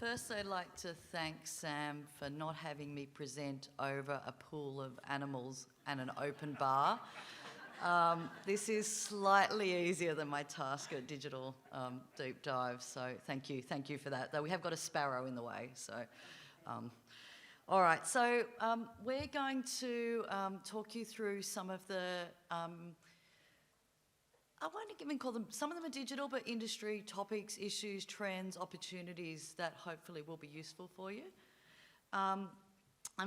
First, I'd like to thank Sam for not having me present over a pool of animals and an open bar. This is slightly easier than my task at Digital Deep Dive, so thank you for that. Though we have got a sparrow in the way, so. All right, so we're going to talk you through some of the, I won't even call them, some of them are digital, but industry topics, issues, trends, opportunities that hopefully will be useful for you. I'm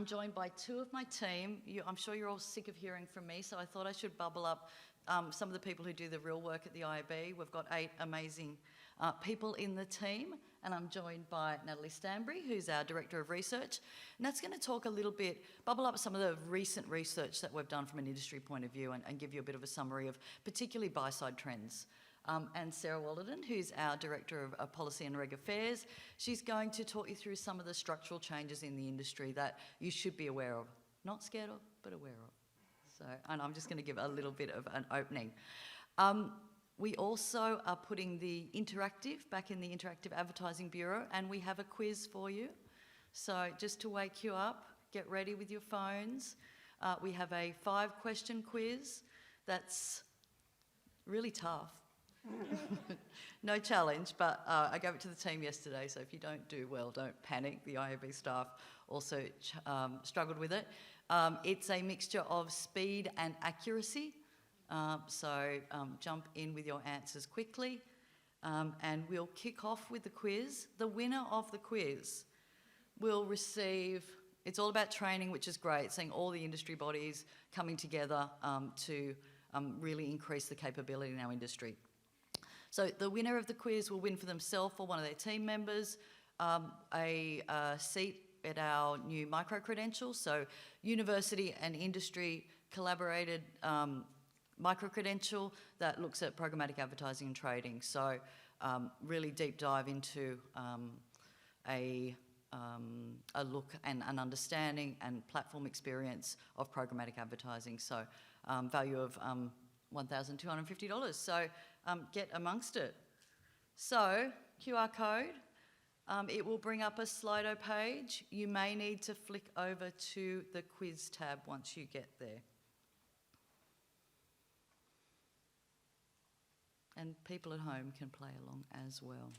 joined by two of my team. I'm sure you're all sick of hearing from me, so I thought I should bubble up some of the people who do the real work at the IAB. We've got 8 amazing people in the team, and I'm joined by Natalie Stanbury, who's our Director of Research. And that's going to talk a little bit, bubble up some of the recent research that we've done from an industry point of view and give you a bit of a summary of particularly buy-side trends. And Sarah Wallerton, who's our Director of Policy and Reg Affairs. She's going to talk you through some of the structural changes in the industry that you should be aware of. Not scared of, but aware of. So, and I'm just going to give a little bit of an opening. We also are putting the interactive back in the Interactive Advertising Bureau, and we have a quiz for you. So just to wake you up, get ready with your phones. We have a 5-question quiz that's really tough. No challenge, but I gave it to the team yesterday, so if you don't do well, don't panic. The IAB staff also struggled with it. It's a mixture of speed and accuracy, so jump in with your answers quickly, and we'll kick off with the quiz. The winner of the quiz will receive, it's all about training, which is great, seeing all the industry bodies coming together to really increase the capability in our industry. So the winner of the quiz will win for themselves or one of their team members a seat at our new micro-credential. So university and industry collaborated micro-credential that looks at programmatic advertising and trading. So really deep dive into a look and an understanding and platform experience of programmatic advertising. So value of $1,250. So get amongst it. So QR code, it will bring up a Slido page. You may need to flick over to the quiz tab once you get there. And people at home can play along as well.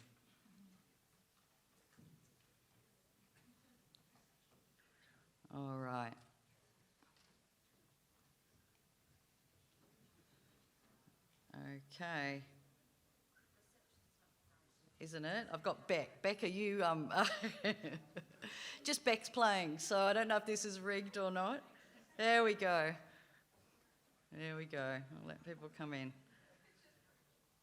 All right. Okay. Isn't it? I've got Beck. Beck, are you... Just Beck's playing, so I don't know if this is rigged or not. There we go. There we go. I'll let people come in.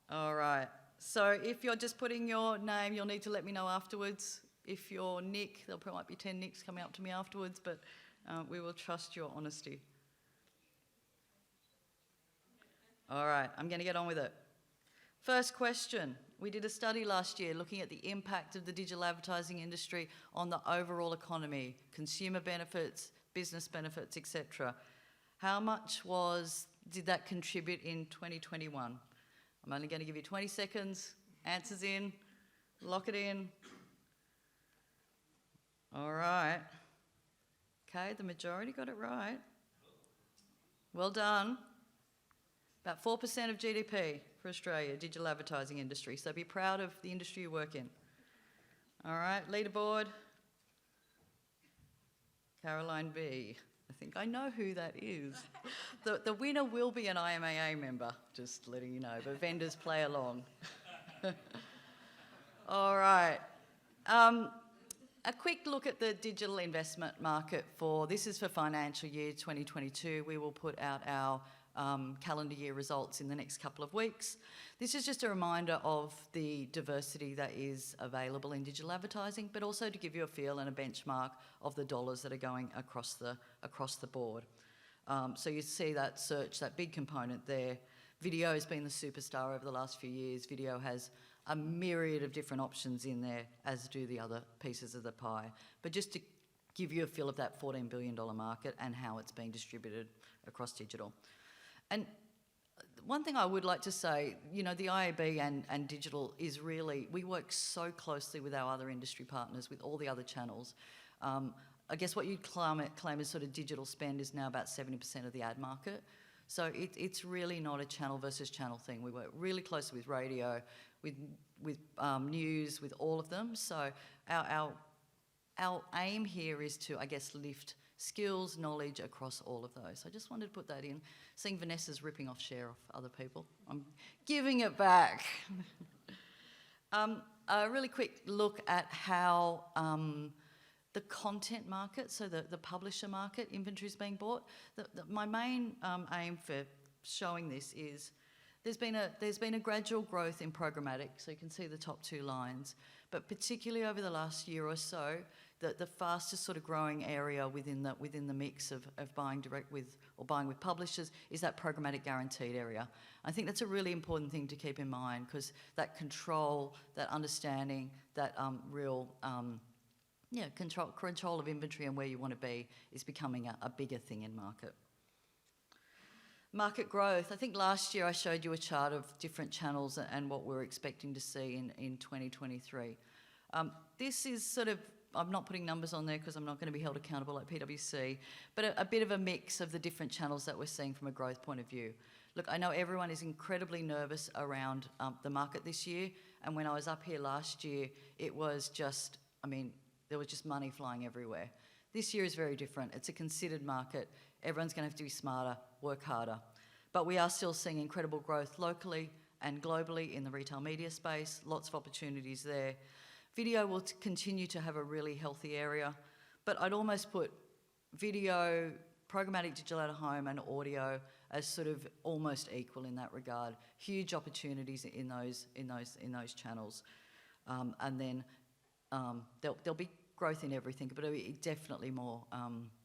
All right. So if you're just putting your name, you'll need to let me know afterwards. If you're Nick, there probably might be 10 Nicks coming up to me afterwards, but we will trust your honesty. All right, I'm going to get on with it. First question. We did a study last year looking at the impact of the digital advertising industry on the overall economy, consumer benefits, business benefits, etc. How much did that contribute in 2021? I'm only going to give you 20 seconds. Answers in. Lock it in. All right. Okay, the majority got it right. Well done. About 4% of GDP for Australia, digital advertising industry. So be proud of the industry you work in. All right, leaderboard. Caroline B. I think I know who that is. The winner will be an IMAA member, just letting you know, but vendors play along. All right. A quick look at the digital investment market this is for financial year 2022. We will put out our calendar year results in the next couple of weeks. This is just a reminder of the diversity that is available in digital advertising, but also to give you a feel and a benchmark of the dollars that are going across the board. So you see that search, that big component there. Video has been the superstar over the last few years. Video has a myriad of different options in there, as do the other pieces of the pie. But just to give you a feel of that $14 billion market and how it's being distributed across digital. And one thing I would like to say, you know, the IAB and digital is really, we work so closely with our other industry partners, with all the other channels. I guess what you'd claim is sort of digital spend is now about 70% of the ad market. So it's really not a channel versus channel thing. We work really closely with radio, with news, with all of them. So our aim here is to, I guess, lift skills, knowledge across all of those. I just wanted to put that in. Seeing Vanessa's ripping off share off other people, I'm giving it back. A really quick look at how the content market, so the publisher market, inventory is being bought. My main aim for showing this is there's been a gradual growth in programmatic, so you can see the top two lines, but particularly over the last year or so, the fastest sort of growing area within the mix of buying direct with or buying with publishers is that programmatic guaranteed area. I think that's a really important thing to keep in mind, because that control, that understanding, that real control of inventory and where you want to be is becoming a bigger thing in market. Market growth. I think last year I showed you a chart of different channels and what we're expecting to see in 2023. This is sort of, I'm not putting numbers on there because I'm not going to be held accountable like PwC, but a bit of a mix of the different channels that we're seeing from a growth point of view. Look, I know everyone is incredibly nervous around the market this year, and when I was up here last year, it was just, I mean, there was just money flying everywhere. This year is very different. It's a considered market. Everyone's going to have to be smarter, work harder. But we are still seeing incredible growth locally and globally in the retail media space, lots of opportunities there. Video will continue to have a really healthy area, but I'd almost put video, programmatic digital out of home and audio as sort of almost equal in that regard. Huge opportunities in those channels. And then there'll be growth in everything, but it'll be definitely more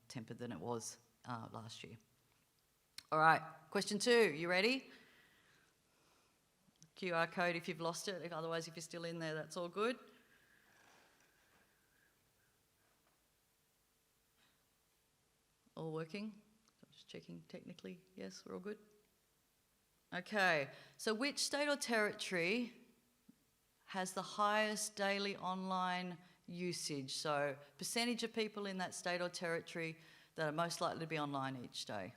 tempered than it was last year. All right, question 2, you ready? QR code if you've lost it, otherwise if you're still in there, that's all good. All working? Just checking technically, yes, we're all good? Okay, so which state or territory has the highest daily online usage? So percentage of people in that state or territory that are most likely to be online each day.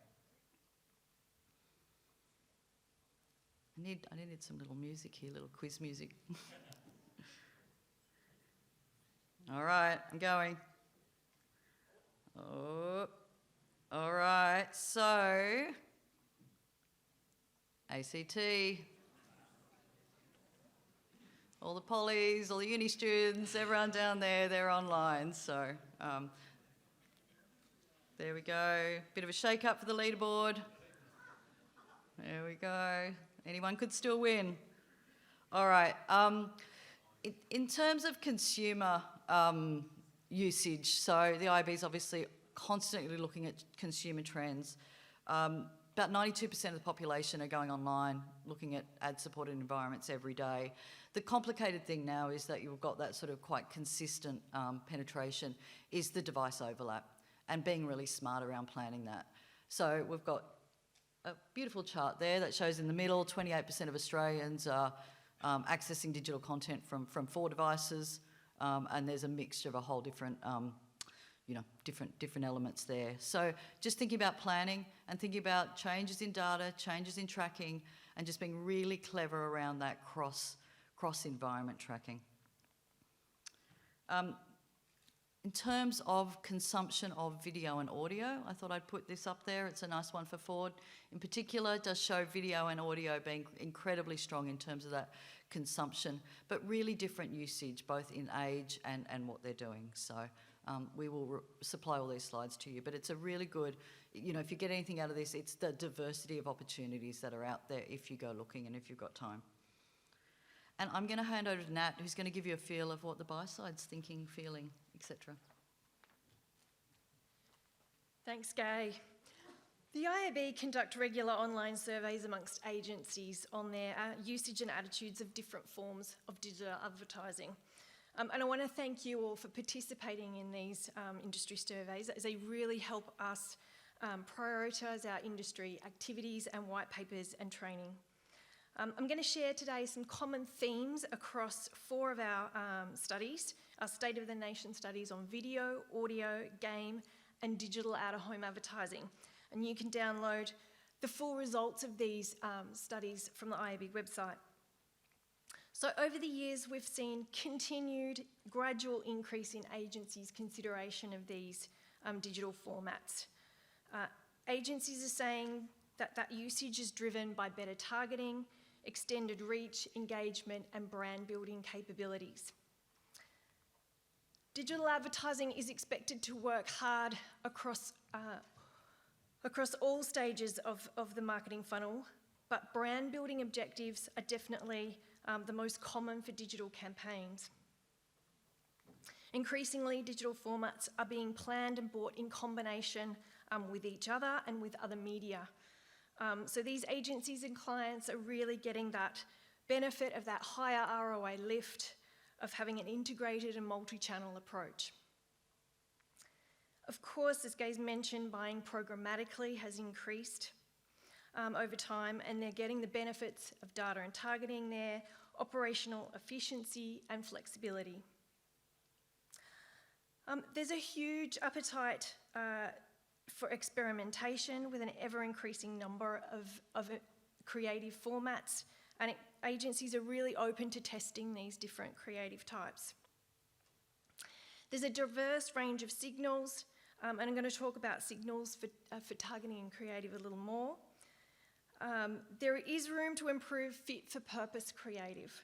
I need some little music here, little quiz music. All right, I'm going. Oh, all right, so ACT. All the polys, all the uni students, everyone down there, they're online. So there we go. Bit of a shake up for the leaderboard. There we go. Anyone could still win. All right. In terms of consumer usage, so the IAB is obviously constantly looking at consumer trends. About 92% of the population are going online, looking at ad-supported environments every day. The complicated thing now is that you've got that sort of quite consistent penetration is the device overlap and being really smart around planning that. So we've got a beautiful chart there that shows in the middle, 28% of Australians are accessing digital content from 4 devices, and there's a mixture of a whole different different elements there. So just thinking about planning and thinking about changes in data, changes in tracking, and just being really clever around that cross-environment tracking. In terms of consumption of video and audio, I thought I'd put this up there. It's a nice one for Ford. In particular, it does show video and audio being incredibly strong in terms of that consumption, but really different usage, both in age and what they're doing. So we will supply all these slides to you, but it's a really good, if you get anything out of this, it's the diversity of opportunities that are out there if you go looking and if you've got time. And I'm going to hand over to Nat, who's going to give you a feel of what the buy side's thinking, feeling, etc. Thanks, Gay. The IAB conduct regular online surveys amongst agencies on their usage and attitudes of different forms of digital advertising. And I want to thank you all for participating in these industry surveys, as they really help us prioritise our industry activities and white papers and training. I'm going to share today some common themes across 4 of our studies, our State of the Nation studies on video, audio, game and digital out-of-home advertising. And you can download the full results of these studies from the IAB website. So over the years, we've seen continued gradual increase in agencies' consideration of these digital formats. Agencies are saying that usage is driven by better targeting, extended reach, engagement, and brand building capabilities. Digital advertising is expected to work hard across all stages of the marketing funnel, but brand building objectives are definitely the most common for digital campaigns. Increasingly, digital formats are being planned and bought in combination with each other and with other media. So these agencies and clients are really getting that benefit of that higher ROI lift of having an integrated and multi-channel approach. Of course, as Gay's mentioned, buying programmatically has increased over time, and they're getting the benefits of data and targeting there, operational efficiency and flexibility. There's a huge appetite for experimentation with an ever-increasing number of creative formats, and agencies are really open to testing these different creative types. There's a diverse range of signals, and I'm going to talk about signals for targeting and creative a little more. There is room to improve fit-for-purpose creative.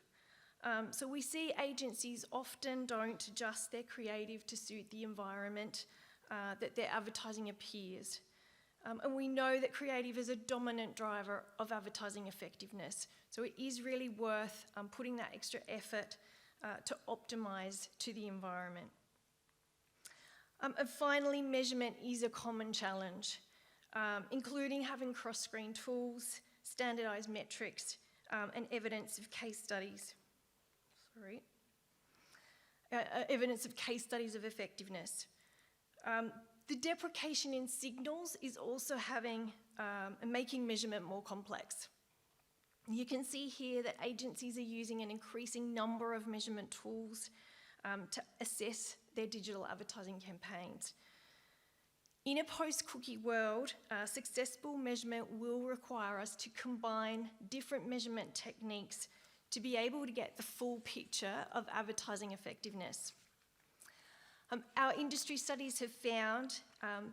So we see agencies often don't adjust their creative to suit the environment that their advertising appears. And we know that creative is a dominant driver of advertising effectiveness. So it is really worth putting that extra effort to optimise to the environment. And finally, measurement is a common challenge, including having cross-screen tools, standardised metrics, and evidence of case studies. Evidence of case studies of effectiveness. The deprecation in signals is also making measurement more complex. You can see here that agencies are using an increasing number of measurement tools to assess their digital advertising campaigns. In a post-cookie world, successful measurement will require us to combine different measurement techniques to be able to get the full picture of advertising effectiveness. Our industry studies have found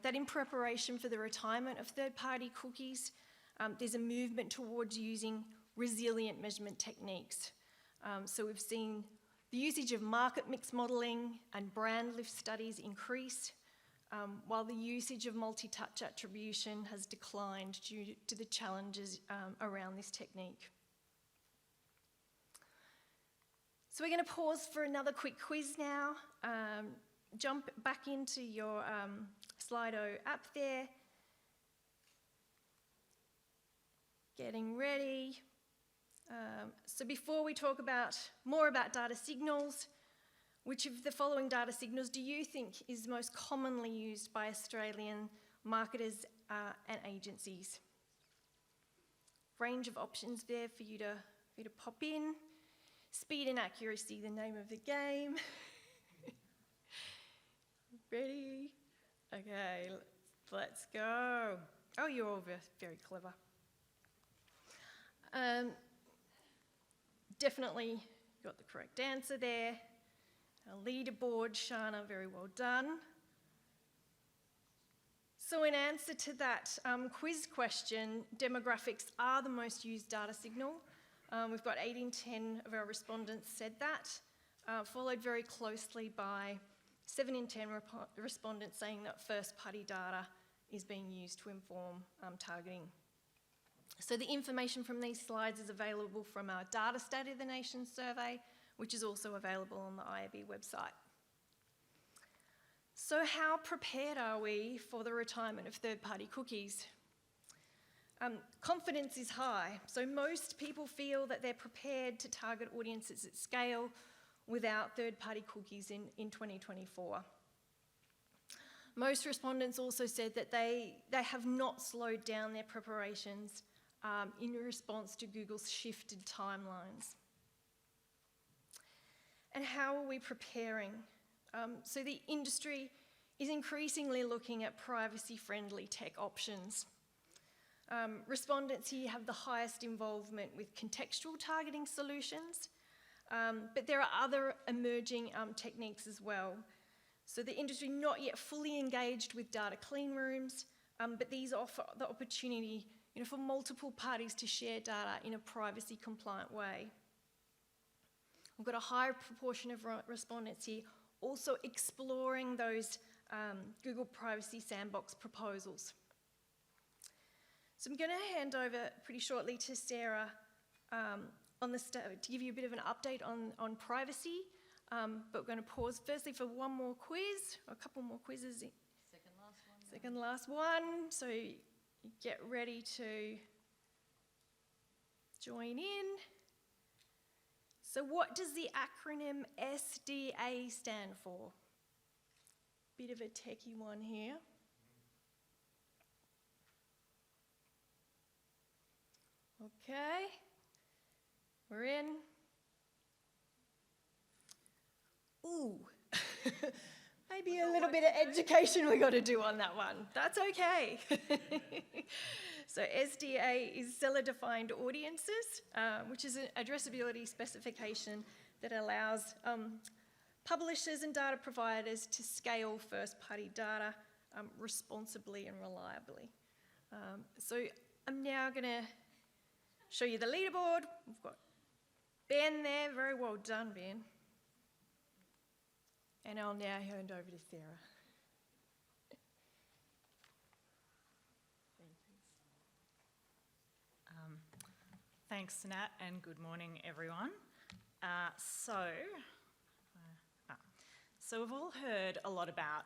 that in preparation for the retirement of third-party cookies, there's a movement towards using resilient measurement techniques. So we've seen the usage of market mix modelling and brand lift studies increase, while the usage of multi-touch attribution has declined due to the challenges around this technique. So we're going to pause for another quick quiz now. Jump back into your Slido app there. Getting ready. So before we talk more about data signals, which of the following data signals do you think is most commonly used by Australian marketers and agencies? Range of options there for you to pop in. Speed and accuracy, the name of the game. Ready? Okay, let's go. Oh, you're all very clever. Definitely got the correct answer there. Our leaderboard, Shana, very well done. So in answer to that quiz question, demographics are the most used data signal. We've got 8 in 10 of our respondents said that, followed very closely by 7 in 10 respondents saying that first-party data is being used to inform targeting. So the information from these slides is available from our Data State of the Nation survey, which is also available on the IAB website. So how prepared are we for the retirement of third-party cookies? Confidence is high, so most people feel that they're prepared to target audiences at scale without third-party cookies in 2024. Most respondents also said that they have not slowed down their preparations in response to Google's shifted timelines. And how are we preparing? So the industry is increasingly looking at privacy-friendly tech options. Respondents here have the highest involvement with contextual targeting solutions, but there are other emerging techniques as well. So the industry not yet fully engaged with data clean rooms, but these offer the opportunity, for multiple parties to share data in a privacy-compliant way. We've got a high proportion of respondents here also exploring those Google Privacy Sandbox proposals. So I'm going to hand over pretty shortly to Sarah to give you a bit of an update on privacy, but we're going to pause firstly for one more quiz, or a couple more quizzes. Second last one, so get ready to join in. So what does the acronym SDA stand for? Bit of a techie one here. Okay, we're in. Ooh, maybe a little bit of education we got to do on that one. That's okay. So SDA is seller-defined audiences, which is an addressability specification that allows publishers and data providers to scale first-party data responsibly and reliably. So I'm now going to show you the leaderboard. We've got Ben there. Very well done, Ben. And I'll now hand over to Sarah. Thanks, Nat, and good morning, everyone. So we've all heard a lot about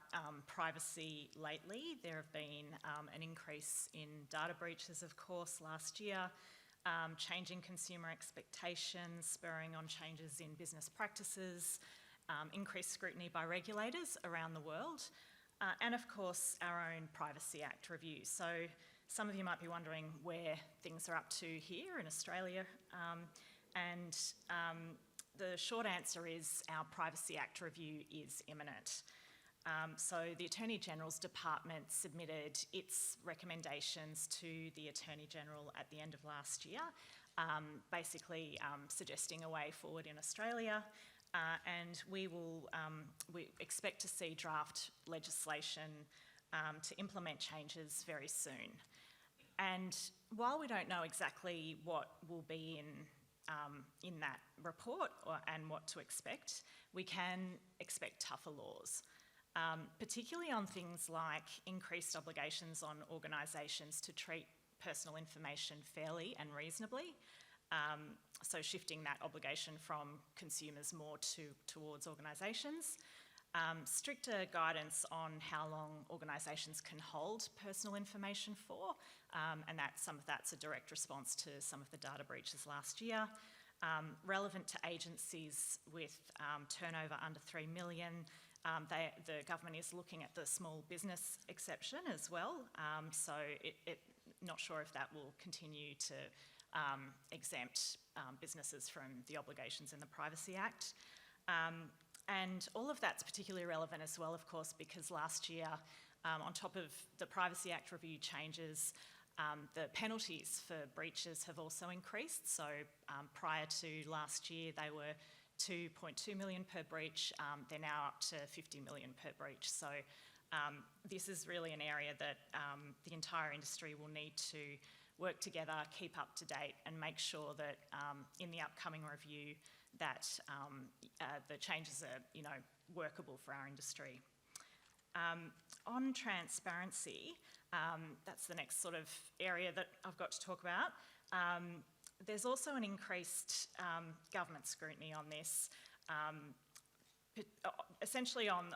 privacy lately. There have been an increase in data breaches, of course, last year, changing consumer expectations, spurring on changes in business practices, increased scrutiny by regulators around the world, and of course our own Privacy Act review. So some of you might be wondering where things are up to here in Australia, and the short answer is our Privacy Act review is imminent. So the Attorney General's Department submitted its recommendations to the Attorney General at the end of last year, basically suggesting a way forward in Australia. And we expect to see draft legislation to implement changes very soon. And while we don't know exactly what will be in that report and what to expect, we can expect tougher laws, particularly on things like increased obligations on organisations to treat personal information fairly and reasonably. So shifting that obligation from consumers more towards organisations. Stricter guidance on how long organisations can hold personal information for, and some of that's a direct response to some of the data breaches last year. Relevant to agencies with turnover under 3 million, the government is looking at the small business exception as well, so not sure if that will continue to exempt businesses from the obligations in the Privacy Act. And all of that's particularly relevant as well, of course, because last year, on top of the Privacy Act review changes, the penalties for breaches have also increased. So prior to last year, they were 2.2 million per breach. They're now up to 50 million per breach. So this is really an area that the entire industry will need to work together, keep up to date, and make sure that in the upcoming review that the changes are, workable for our industry. On transparency, that's the next sort of area that I've got to talk about. There's also an increased government scrutiny on this, essentially on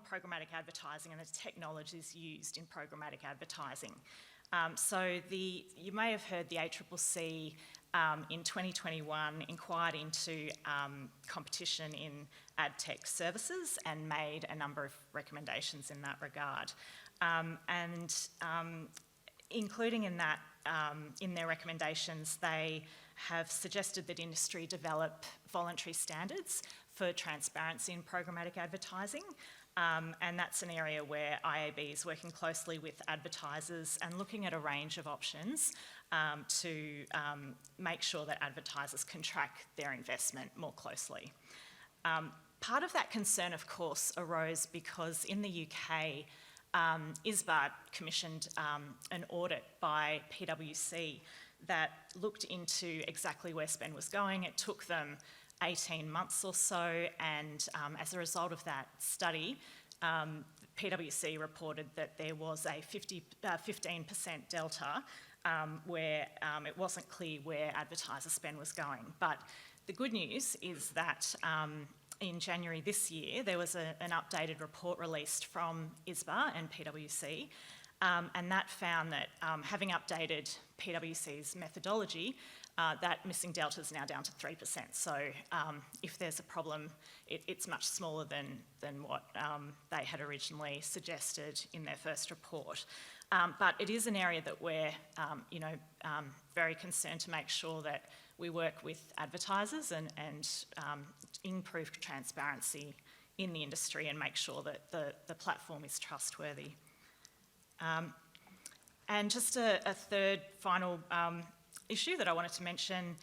programmatic advertising and the technologies used in programmatic advertising. You may have heard the ACCC in 2021 inquired into competition in ad tech services and made a number of recommendations in that regard. Including in that, in their recommendations, they have suggested that industry develop voluntary standards for transparency in programmatic advertising. And that's an area where IAB is working closely with advertisers and looking at a range of options to make sure that advertisers can track their investment more closely. Part of that concern, of course, arose because in the UK, ISBA commissioned an audit by PwC that looked into exactly where spend was going. It took them 18 months or so, and as a result of that study, PwC reported that there was a 15% delta where it wasn't clear where advertiser spend was going. But the good news is that in January this year, there was an updated report released from ISBA and PwC, and that found that having updated PwC's methodology, that missing delta is now down to 3%. So if there's a problem, it's much smaller than what they had originally suggested in their first report. But it is an area that we're very concerned to make sure that we work with advertisers and improve transparency in the industry and make sure that the platform is trustworthy. And just a third final issue that I wanted to mention,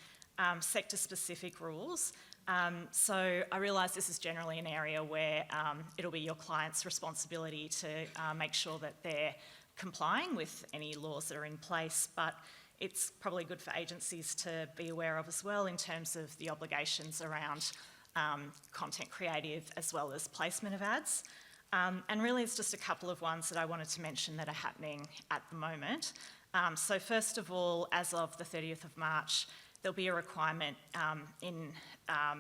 sector-specific rules. So I realise this is generally an area where it'll be your client's responsibility to make sure that they're complying with any laws that are in place, but it's probably good for agencies to be aware of as well in terms of the obligations around content creative as well as placement of ads. And really it's just a couple of ones that I wanted to mention that are happening at the moment. So first of all, as of the 30th of March, there'll be a requirement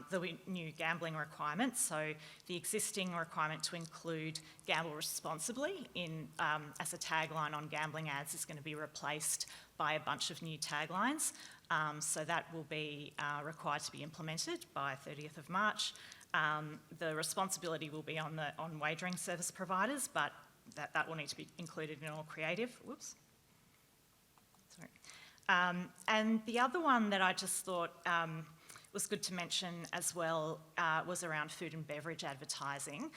there'll be new gambling requirements. So the existing requirement to include gamble responsibly as a tagline on gambling ads is going to be replaced by a bunch of new taglines. So that will be required to be implemented by 30th of March. The responsibility will be on wagering service providers, but that will need to be included in all creative. Whoops. Sorry. And the other one that I just thought was good to mention as well was around food and beverage advertising.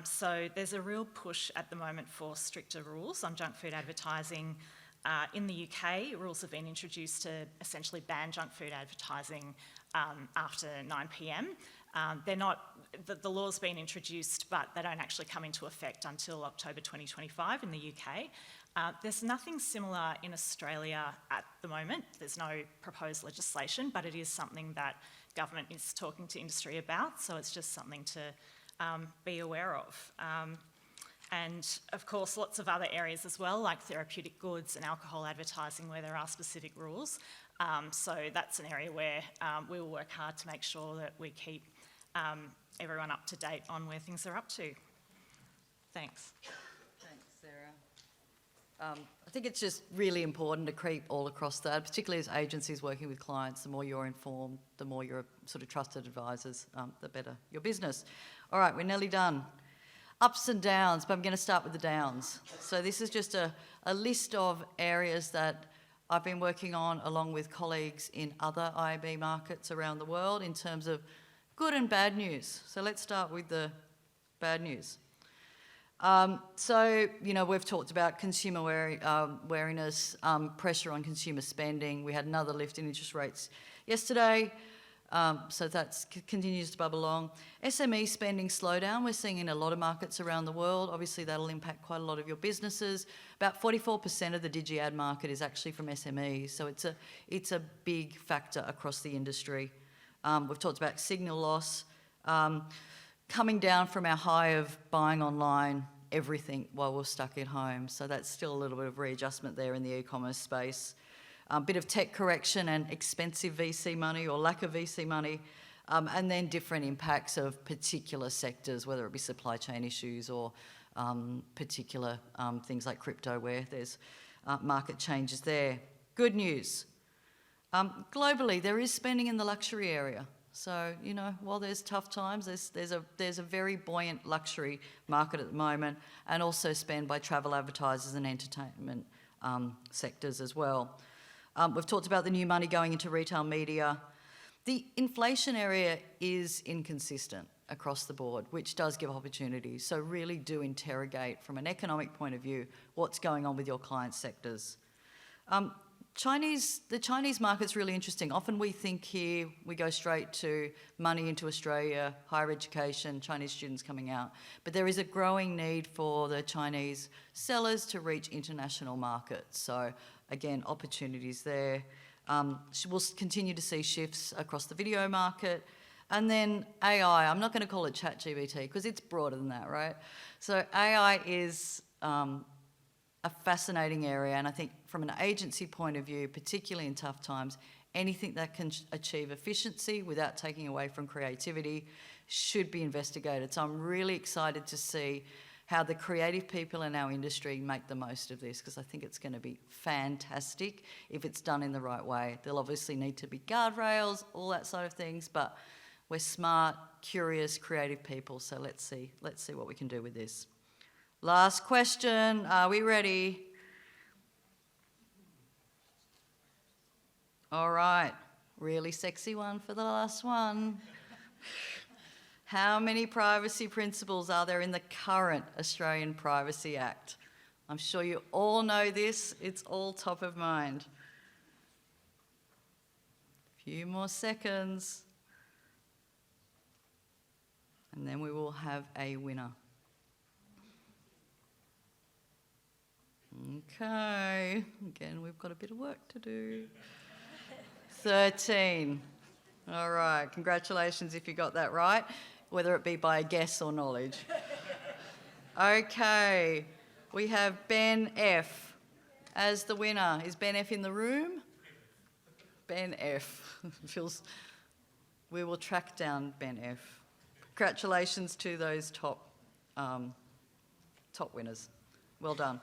So there's a real push at the moment for stricter rules on junk food advertising. In the UK, rules have been introduced to essentially ban junk food advertising after 9 p.m. The law's been introduced, but they don't actually come into effect until October 2025 in the UK. There's nothing similar in Australia at the moment. There's no proposed legislation, but it is something that government is talking to industry about, so it's just something to be aware of. And of course, lots of other areas as well, like therapeutic goods and alcohol advertising, where there are specific rules. So that's an area where we will work hard to make sure that we keep everyone up to date on where things are up to. Thanks. Thanks, Sarah. I think it's just really important to creep all across that, particularly as agencies working with clients. The more you're informed, the more you're sort of trusted advisors, the better your business. All right, we're nearly done. Ups and downs, but I'm going to start with the downs. So this is just a list of areas that I've been working on along with colleagues in other IAB markets around the world in terms of good and bad news. So let's start with the bad news. So, we've talked about consumer wariness, pressure on consumer spending. We had another lift in interest rates yesterday, so that continues to bubble along. SME spending slowdown, we're seeing in a lot of markets around the world. Obviously, that'll impact quite a lot of your businesses. About 44% of the digi ad market is actually from SMEs, so it's a big factor across the industry. We've talked about signal loss, coming down from our high of buying online everything while we're stuck at home. So that's still a little bit of readjustment there in the e-commerce space. A bit of tech correction and expensive VC money or lack of VC money, and then different impacts of particular sectors, whether it be supply chain issues or particular things like crypto where there's market changes there. Good news. Globally, there is spending in the luxury area. So, you know, while there's tough times, there's a very buoyant luxury market at the moment, and also spend by travel advertisers and entertainment sectors as well. We've talked about the new money going into retail media. The inflation area is inconsistent across the board, which does give opportunities. So really do interrogate from an economic point of view what's going on with your client sectors. The Chinese market's really interesting. Often we think here, we go straight to money into Australia, higher education, Chinese students coming out. But there is a growing need for the Chinese sellers to reach international markets. So again, opportunities there. We'll continue to see shifts across the video market. And then AI, I'm not going to call it ChatGPT because it's broader than that, right? So AI is a fascinating area, and I think from an agency point of view, particularly in tough times, anything that can achieve efficiency without taking away from creativity should be investigated. So I'm really excited to see how the creative people in our industry make the most of this, because I think it's going to be fantastic if it's done in the right way. There'll obviously need to be guardrails, all that sort of things, but we're smart, curious, creative people, so let's see what we can do with this. Last question, are we ready? All right, really sexy one for the last one. How many privacy principles are there in the current Australian Privacy Act? I'm sure you all know this, it's all top of mind. A few more seconds. And then we will have a winner. Okay, again, we've got a bit of work to do. 13. All right, congratulations if you got that right, whether it be by a guess or knowledge. Okay, we have Ben F as the winner. Is Ben F in the room? Ben F. We will track down Ben F. Congratulations to those top winners. Well done.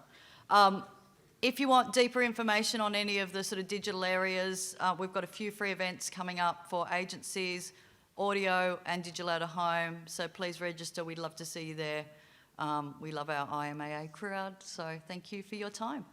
If you want deeper information on any of the sort of digital areas, we've got a few free events coming up for agencies, audio and digital out of home, so please register. We'd love to see you there. We love our IMAA crowd, so thank you for your time.